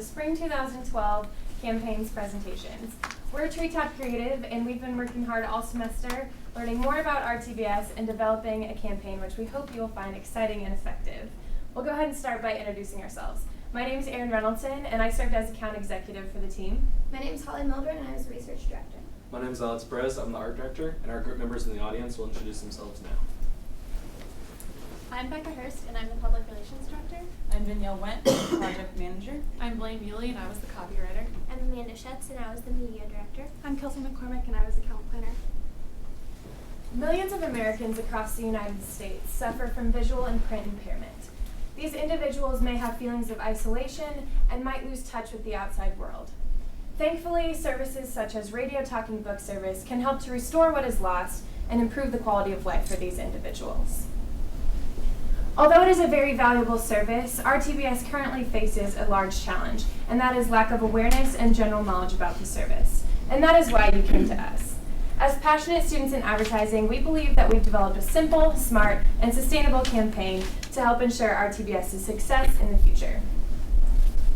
Spring 2012 campaigns presentations. We're Treetop Creative, and we've been working hard all semester learning more about RTBS and developing a campaign which we hope you will find exciting and effective. We'll go ahead and start by introducing ourselves. My name is Erin Reynoldson, and I served as account executive for the team. My name is Milburn, and I was the research director. My name is Perez. I'm the art director, and our group members in the audience will introduce themselves now. I'm Becca Hurst, and I'm the public relations director. I'm Danielle Went, project manager. I'm Blaine Muhle, and I was the copywriter. I'm Amanda Schutz, and I was the media director. I'm Kelsey McCormick, and I was account planner. Millions of Americans across the United States suffer from visual and print impairment. These individuals may have feelings of isolation and might lose touch with the outside world. Thankfully, services such as Radio Talking Book Service can help to restore what is lost and improve the quality of life for these individuals. Although it is a very valuable service, RTBS currently faces a large challenge, and that is lack of awareness and general knowledge about the service. And that is why you came to us. As passionate students in advertising, we believe that we've developed a simple, smart, and sustainable campaign to help ensure RTBS's success in the future.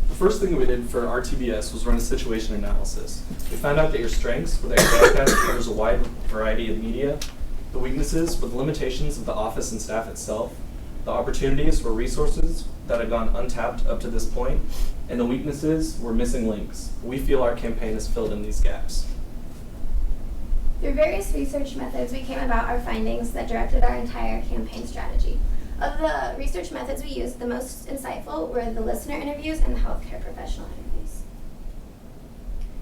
The first thing we did for RTBS was run a situation analysis. We found out that your strengths were that your broadcast covers a wide variety of media, the weaknesses were the limitations of the office and staff itself, the opportunities were resources that had gone untapped up to this point, and the weaknesses were missing links. We feel our campaign has filled in these gaps. Through various research methods, we came about our findings that directed our entire campaign strategy. Of the research methods we used, the most insightful were the listener interviews and the healthcare professional interviews.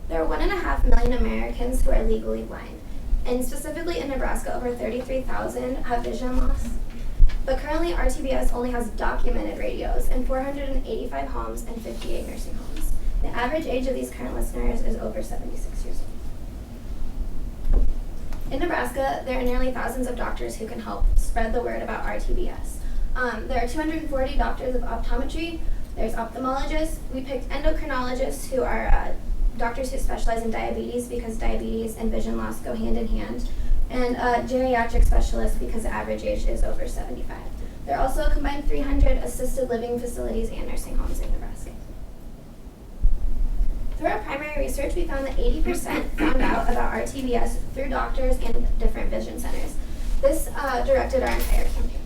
There are 1.5 million Americans who are legally blind, and specifically in Nebraska, over 33,000 have vision loss. But currently, RTBS only has documented radios in 485 homes and 58 nursing homes. The average age of these current listeners is over 76 years old. In Nebraska, there are nearly thousands of doctors who can help spread the word about RTBS. There are 240 doctors of optometry. There's ophthalmologists. We picked endocrinologists, who are doctors who specialize in diabetes because diabetes and vision loss go hand in hand, and geriatric specialists because the average age is over 75. There are also a combined 300 assisted living facilities and nursing homes in Nebraska. Through our primary research, we found that 80% found out about RTBS through doctors and different vision centers. This directed our entire campaign.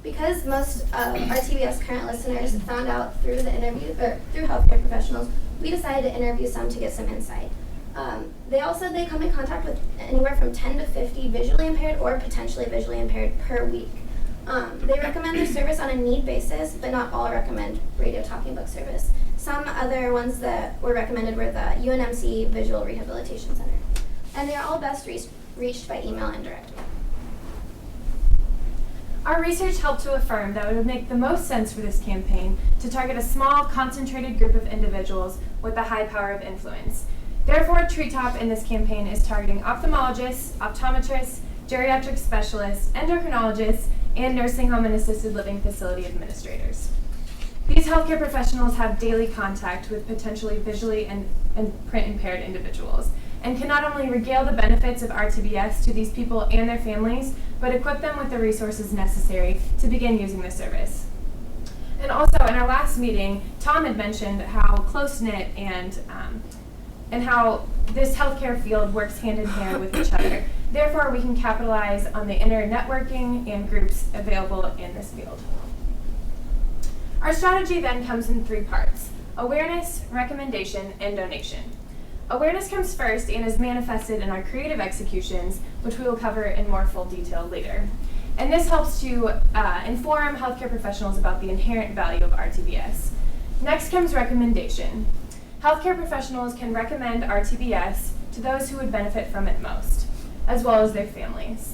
Because most of RTBS current listeners found out through the interview or through healthcare professionals, we decided to interview some to get some insight. They all said they come in contact with anywhere from 10 to 50 visually impaired or potentially visually impaired per week. They recommend their service on a need basis, but not all recommend Radio Talking Book Service. Some other ones that were recommended were the UNMC Visual Rehabilitation Center. And they are all best reached by email and direct mail. Our research helped to affirm that it would make the most sense for this campaign to target a small, concentrated group of individuals with a high power of influence. Therefore, Treetop in this campaign is targeting ophthalmologists, optometrists, geriatric specialists, endocrinologists, and nursing home and assisted living facility administrators. These healthcare professionals have daily contact with potentially visually and print impaired individuals and can not only regale the benefits of RTBS to these people and their families, but equip them with the resources necessary to begin using the service. And also, in our last meeting, Tom had mentioned how close-knit and how this healthcare field works hand in hand with each other. Therefore, we can capitalize on the inner networking and groups available in this field. Our strategy then comes in 3 parts: awareness, recommendation, and donation. Awareness comes first and is manifested in our creative executions, which we will cover in more full detail later. And this helps to inform healthcare professionals about the inherent value of RTBS. Next comes recommendation. Healthcare professionals can recommend RTBS to those who would benefit from it most, as well as their families.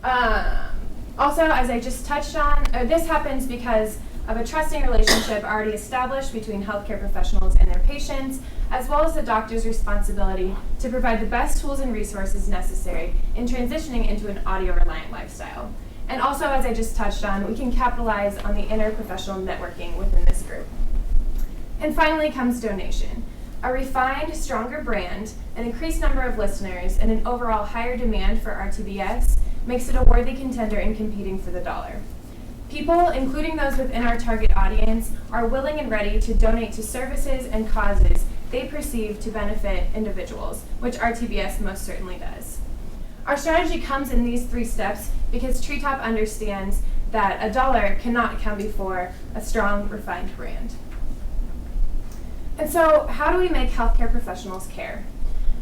Also, as I just touched on, this happens because of a trusting relationship already established between healthcare professionals and their patients, as well as the doctor's responsibility to provide the best tools and resources necessary in transitioning into an audio-reliant lifestyle. And also, as I just touched on, we can capitalize on the interprofessional networking within this group. And finally comes donation. A refined, stronger brand, an increased number of listeners, and an overall higher demand for RTBS makes it a worthy contender in competing for the dollar. People, including those within our target audience, are willing and ready to donate to services and causes they perceive to benefit individuals, which RTBS most certainly does. Our strategy comes in these 3 steps because Treetop understands that a dollar cannot come before a strong, refined brand. And so, how do we make healthcare professionals care?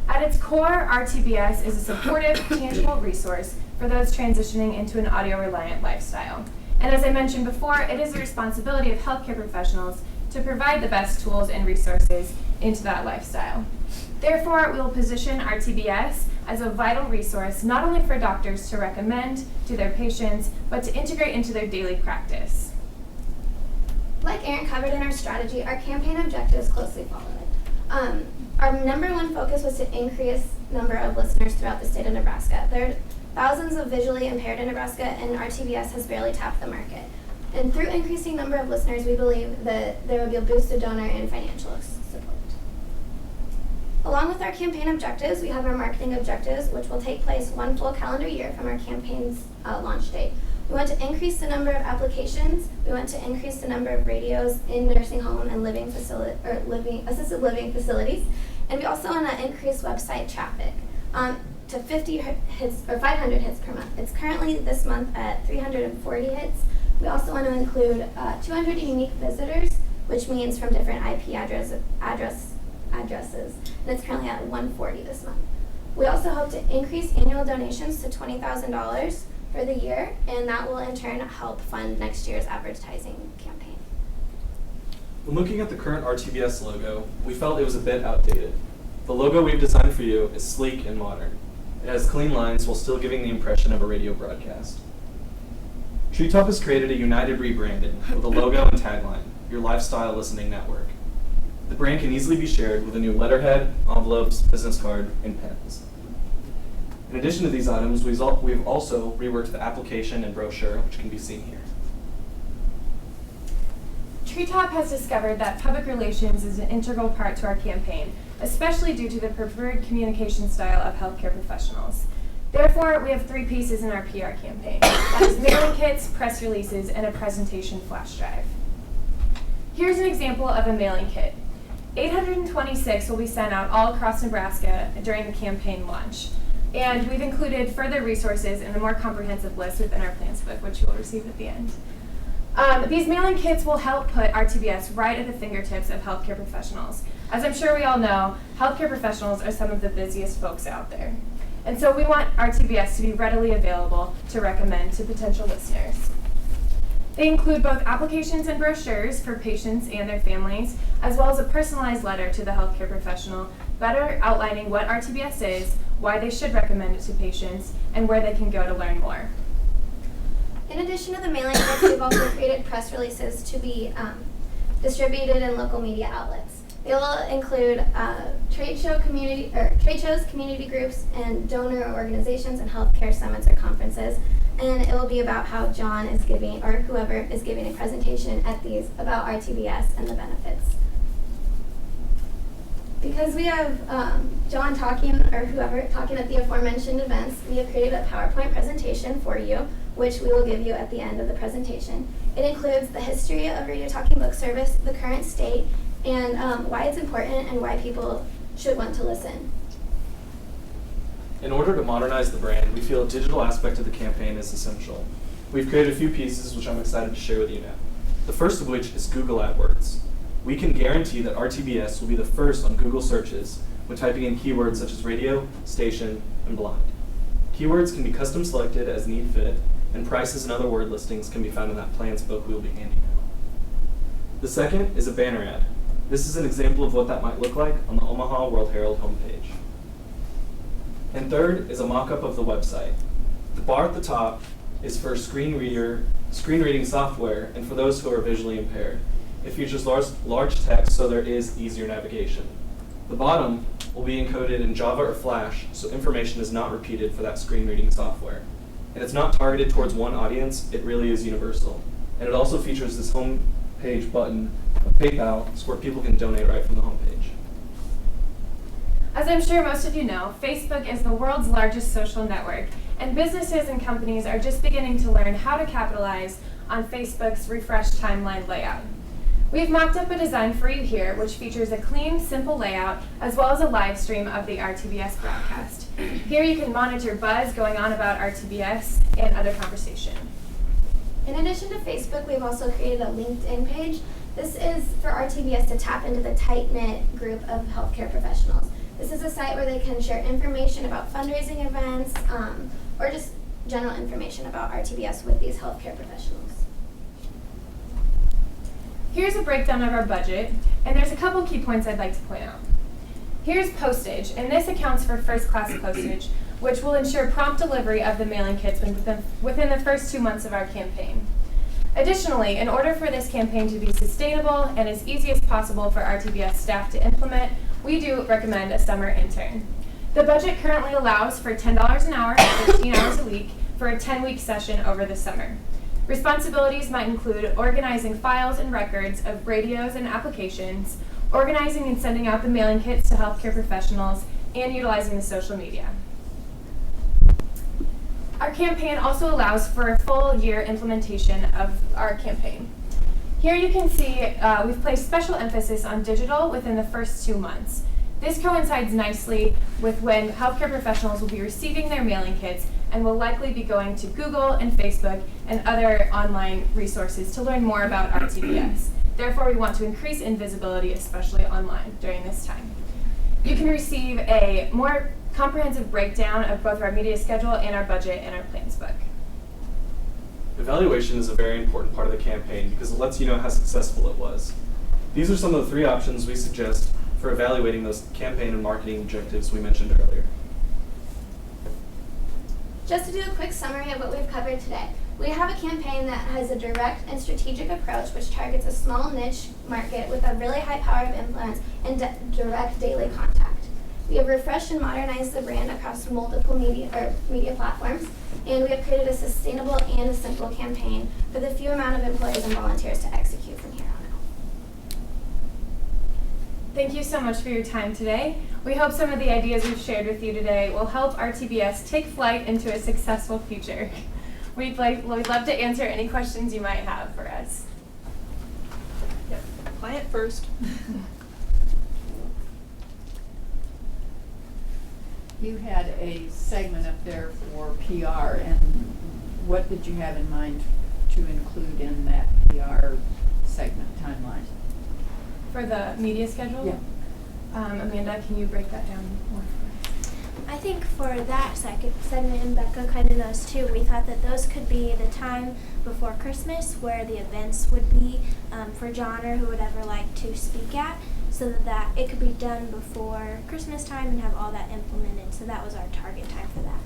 At its core, RTBS is a supportive, tangible resource for those transitioning into an audio-reliant lifestyle. And as I mentioned before, it is the responsibility of healthcare professionals to provide the best tools and resources into that lifestyle. Therefore, we will position RTBS as a vital resource not only for doctors to recommend to their patients, but to integrate into their daily practice. Like Erin covered in our strategy, our campaign objectives closely follow it. Our number 1 focus was to increase number of listeners throughout the state of Nebraska. There are thousands of visually impaired in Nebraska, and RTBS has barely tapped the market. And through increasing number of listeners, we believe that there will be a boosted donor and financial support. Along with our campaign objectives, we have our marketing objectives, which will take place 1 full calendar year from our campaign's launch date. We want to increase the number of applications. We want to increase the number of radios in nursing home and assisted living facilities. And we also want to increase website traffic to 50 hits or 500 hits per month. It's currently this month at 340 hits. We also want to include 200 unique visitors, which means from different IP addresses, and it's currently at 140 this month. We also hope to increase annual donations to $20,000 for the year, and that will in turn help fund next year's advertising campaign. When looking at the current RTBS logo, we felt it was a bit outdated. The logo we've designed for you is sleek and modern. It has clean lines while still giving the impression of a radio broadcast. Treetop has created a united rebranding with a logo and tagline, your lifestyle listening network. The brand can easily be shared with a new letterhead, envelopes, business card, and pens. In addition to these items, we've also reworked the application and brochure, which can be seen here. Treetop has discovered that public relations is an integral part to our campaign, especially due to the preferred communication style of healthcare professionals. Therefore, we have 3 pieces in our PR campaign. That is mailing kits, press releases, and a presentation flash drive. Here's an example of a mailing kit. 826 will be sent out all across Nebraska during the campaign launch. And we've included further resources in a more comprehensive list within our plans book, which you will receive at the end. These mailing kits will help put RTBS right at the fingertips of healthcare professionals. As I'm sure we all know, healthcare professionals are some of the busiest folks out there. And so we want RTBS to be readily available to recommend to potential listeners. They include both applications and brochures for patients and their families, as well as a personalized letter to the healthcare professional, better outlining what RTBS is, why they should recommend it to patients, and where they can go to learn more. In addition to the mailing kits, we've also created press releases to be distributed in local media outlets. They will include trade shows, community groups, and donor organizations, and healthcare summits or conferences. And it will be about how John is giving, or whoever is giving a presentation at these about RTBS and the benefits. Because we have John talking, or whoever talking at the aforementioned events, we have created a PowerPoint presentation for you, which we will give you at the end of the presentation. It includes the history of Radio Talking Book Service, the current state, and why it's important and why people should want to listen. In order to modernize the brand, we feel a digital aspect of the campaign is essential. We've created a few pieces which I'm excited to share with you now. The first of which is Google AdWords. We can guarantee that RTBS will be the first on Google searches when typing in keywords such as radio, station, and blind. Keywords can be custom selected as need fit, and prices and other word listings can be found in that plans book we will be handing out. The second is a banner ad. This is an example of what that might look like on the Omaha World Herald homepage. And third is a mock-up of the website. The bar at the top is for screen reading software and for those who are visually impaired. It features large text, so there is easier navigation. The bottom will be encoded in Java or Flash, so information is not repeated for that screen reading software. And it's not targeted towards one audience, it really is universal. And it also features this home page button of PayPal, so where people can donate right from the home page. As I'm sure most of you know, Facebook is the world's largest social network, and businesses and companies are just beginning to learn how to capitalize on Facebook's refreshed timeline layout. We've mocked up a design for you here, which features a clean, simple layout, as well as a live stream of the RTBS broadcast. Here you can monitor buzz going on about RTBS and other conversation. In addition to Facebook, we've also created a LinkedIn page. This is for RTBS to tap into the tight-knit group of healthcare professionals. This is a site where they can share information about fundraising events or just general information about RTBS with these healthcare professionals. Here's a breakdown of our budget, and there's a couple key points I'd like to point out. Here's postage, and this accounts for first-class postage, which will ensure prompt delivery of the mailing kits within the first 2 months of our campaign. Additionally, in order for this campaign to be sustainable and as easy as possible for RTBS staff to implement, we do recommend a summer intern. The budget currently allows for $10 an hour, 15 hours a week, for a 10-week session over the summer. Responsibilities might include organizing files and records of radios and applications, organizing and sending out the mailing kits to healthcare professionals, and utilizing the social media. Our campaign also allows for a full year implementation of our campaign. Here you can see we've placed special emphasis on digital within the first 2 months. This coincides nicely with when healthcare professionals will be receiving their mailing kits and will likely be going to Google and Facebook and other online resources to learn more about RTBS. Therefore, we want to increase invisibility, especially online, during this time. You can receive a more comprehensive breakdown of both our media schedule and our budget in our plans book. Evaluation is a very important part of the campaign because it lets you know how successful it was. These are some of the 3 options we suggest for evaluating those campaign and marketing objectives we mentioned earlier. Just to do a quick summary of what we've covered today, we have a campaign that has a direct and strategic approach which targets a small niche market with a really high power of influence and direct daily contact. We have refreshed and modernized the brand across multiple media platforms, and we have created a sustainable and a simple campaign for the few amount of employees and volunteers to execute from here on out. Thank you so much for your time today. We hope some of the ideas we've shared with you today will help RTBS take flight into a successful future. We'd love to answer any questions you might have for us. Yep. Client first. You had a segment up there for PR, and what did you have in mind to include in that PR segment timeline? For the media schedule? Yeah. Amanda, can you break that down more for us? I think for that second segment, and Becca kind of does too, we thought that those could be the time before Christmas where the events would be for John or who would ever like to speak at, so that it could be done before Christmas time and have all that implemented. So that was our target time for that.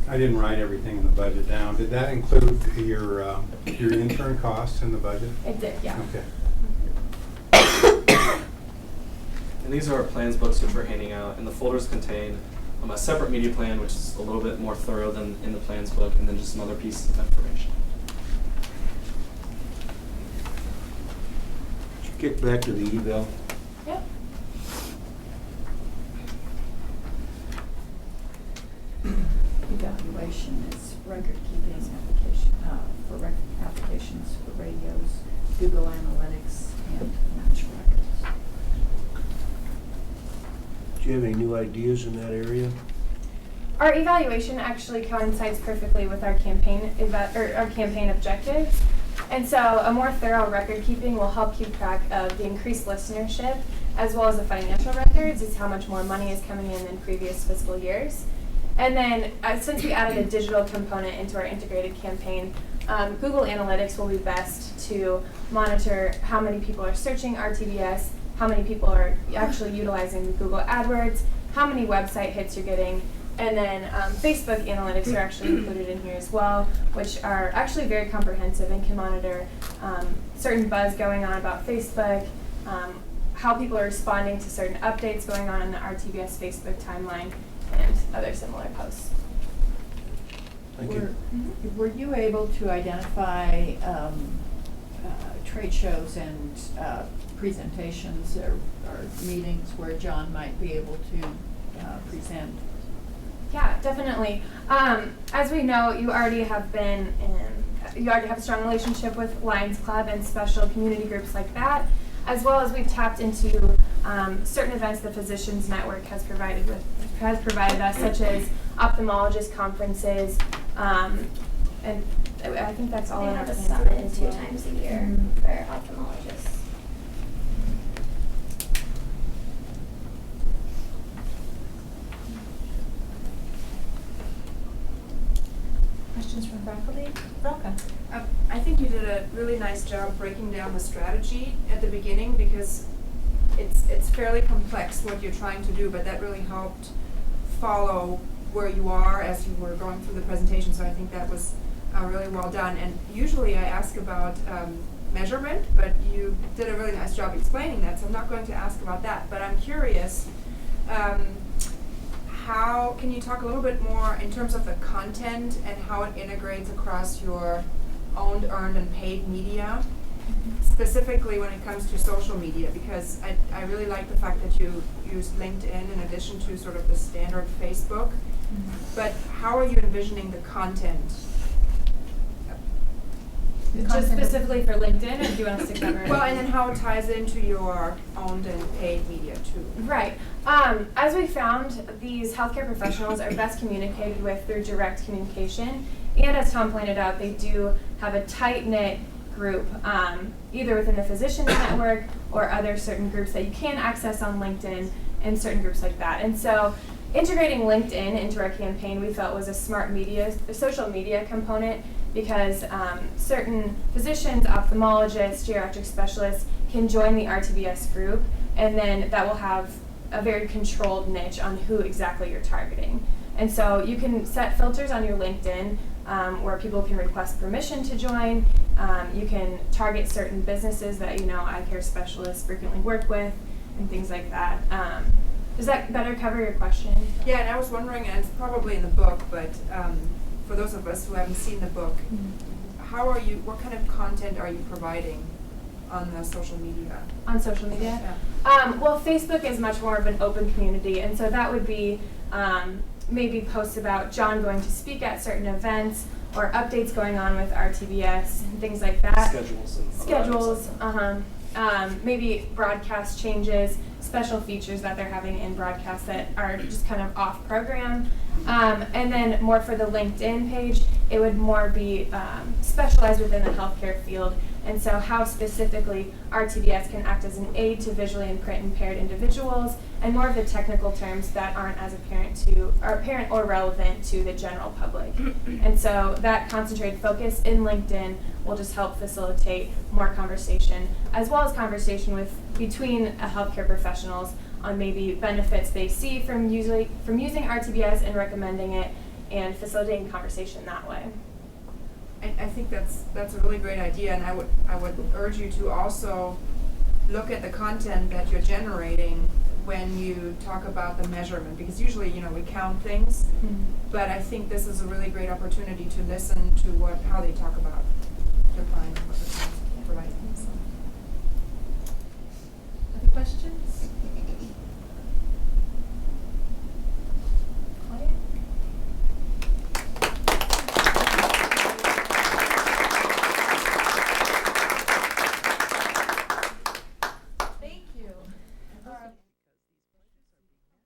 I didn't write everything in the budget down. Did that include your intern costs in the budget? It did, yeah. Okay. And these are our plans books which we're handing out, and the folders contain a separate media plan which is a little bit more thorough than in the plans book, and then just some other pieces of information. Get back to the eval. Yep. Evaluation is record keeping application for record applications for radios, Google Analytics, and financial records. Do you have any new ideas in that area? Our evaluation actually coincides perfectly with our campaign objectives. And so a more thorough record keeping will help keep track of the increased listenership as well as the financial records. It's how much more money is coming in than previous fiscal years. And then since we added a digital component into our integrated campaign, Google Analytics will be best to monitor how many people are searching RTBS, how many people are actually utilizing Google AdWords, how many website hits you're getting, and then Facebook Analytics are actually included in here as well, which are actually very comprehensive and can monitor certain buzz going on about Facebook, how people are responding to certain updates going on in the RTBS Facebook timeline, and other similar posts. Thank you. Were you able to identify trade shows and presentations or meetings where John might be able to present? Yeah, definitely. As we know, you already have a strong relationship with Lions Club and special community groups like that, as well as we've tapped into certain events the Physicians Network has provided us, such as ophthalmologist conferences, and I think that's all. They in have our a plan. summit 2 times a year for ophthalmologists. Questions from faculty? Veronica. I think you did a really nice job breaking down the strategy at the beginning because it's fairly complex what you're trying to do, but that really helped follow where you are as you were going through the presentation, so I think that was really well done. And usually I ask about measurement, but you did a really nice job explaining that, so I'm not going to ask about that. But I'm curious, how can you talk a little bit more in terms of the content and how it integrates across your owned, earned, and paid media, specifically when it comes to social media? Because I really like the fact that you use LinkedIn in addition to sort of the standard Facebook. But how are you envisioning the content? Just specifically for LinkedIn, or do you want us to cover it? Well, and then how it ties into your owned and paid media too. Right. As we found, these healthcare professionals are best communicated with through direct communication. And as Tom pointed out, they do have a tight-knit group, either within the Physicians Network or other certain groups that you can access on LinkedIn and certain groups like that. And so integrating LinkedIn into our campaign we felt was a smart social media component, because certain physicians, ophthalmologists, geriatric specialists can join the RTBS group, and then that will have a very controlled niche on who exactly you're targeting. And so you can set filters on your LinkedIn where people can request permission to join. You can target certain businesses that eye care specialists frequently work with and things like that. Does that better cover your question? Yeah, and I was wondering, and it's probably in the book, but for those of us who haven't seen the book, what kind of content are you providing on the social media? On social media? Yeah. Well, Facebook is much more of an open community, and so that would be maybe posts about John going to speak at certain events, or updates going on with RTBS and things like that. Schedules. Maybe broadcast changes, special features that they're having in broadcasts that are just kind of off program. And then more for the LinkedIn page, it would more be specialized within the healthcare field. And so how specifically RTBS can act as an aid to visually and print impaired individuals, and more of the technical terms that aren't as apparent or relevant to the general public. And so that concentrated focus in LinkedIn will just help facilitate more conversation, as well as conversation between healthcare professionals on maybe benefits they see from using RTBS and recommending it, and facilitating conversation that way. I think that's a really great idea, and I would urge you to also look at the content that you're generating when you talk about the measurement, because usually we count things, but I think this is a really great opportunity to listen to how they talk about define what they're providing. So. Other questions?